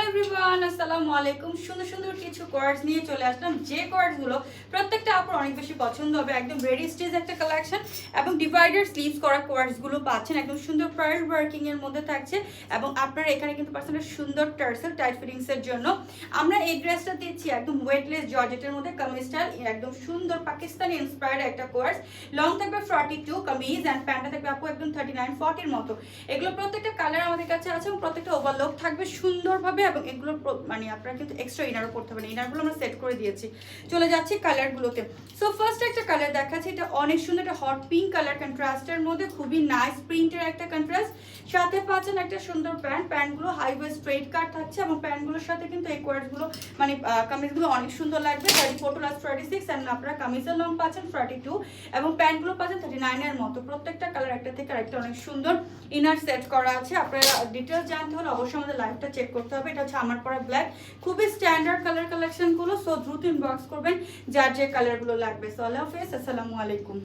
Everyone, আসসালামু আলাইকুম। সুন্দর সুন্দর কিছু কোয়ার্টস নিয়ে চলে আসলাম, যে কোয়ার্টসগুলো প্রত্যেকটা আপুর অনেক বেশি পছন্দ হবে। একদম রেডি স্টেজ একটা কালেকশন এবং ডিভাইডার স্লিভস করা কোয়ার্টসগুলো পাচ্ছেন। একদম সুন্দর পার্ল ওয়ার্কিং এর মধ্যে থাকছে এবং আপনারা এখানে কিন্তু পাচ্ছেন সুন্দর টার্সেল টাইট ফিটিংসের জন্য। আমরা এই ড্রেসটা দিচ্ছি একদম ওয়েটলেস জর্জেটের মধ্যে কামিজ স্টাইল, একদম সুন্দর পাকিস্তানি ইন্সপায়ার্ড একটা কোয়ার্টস। লং থাকবে 42 কামিজ অ্যান্ড প্যান্টটা থাকবে আপু একদম 39-40 মতো। এগুলো প্রত্যেকটা কালার আমাদের কাছে আছে এবং প্রত্যেকটা ওভারলক থাকবে সুন্দরভাবে এবং এগুলো মানে আপনারা কিন্তু এক্সট্রা ইনারও করতে পারেন। ইনারগুলো আমরা সেট করে দিয়েছি। চলে যাচ্ছি কালারগুলোতে। সো ফার্স্ট একটা কালার দেখাচ্ছি, এটা অনেক সুন্দর একটা হট পিঙ্ক কালার কন্ট্রাস্টের মধ্যে, খুবই নাইস প্রিন্টের একটা কন্ট্রাস্ট। সাথে পাচ্ছেন একটা সুন্দর প্যান্টগুলো হাইওয়ে স্ট্রেট কাট থাকছে এবং প্যান্টগুলোর সাথে কিন্তু এই কোয়ার্টসগুলো মানে কামিজগুলো অনেক সুন্দর লাগবে। 34+36 অ্যান্ড আপনারা কামিজের লং পাচ্ছেন 42 এবং প্যান্টগুলো পাচ্ছেন 39 এর মতো। প্রত্যেকটা কালার একটা থেকে আরেকটা অনেক সুন্দর ইনার সেট করা আছে। আপনারা ডিটেলস জানতে হলে অবশ্যই আমাদের লাইভটা চেক করতে হবে। এটা হচ্ছে আমার পরা ব্ল্যাক, খুবই স্ট্যান্ডার্ড কালার কালেকশনগুলো। সো দ্রুত ইনবক্স করবেন যার যে কালারগুলো লাগবে। সো আল্লাহ হাফেজ, আসসালামু আলাইকুম।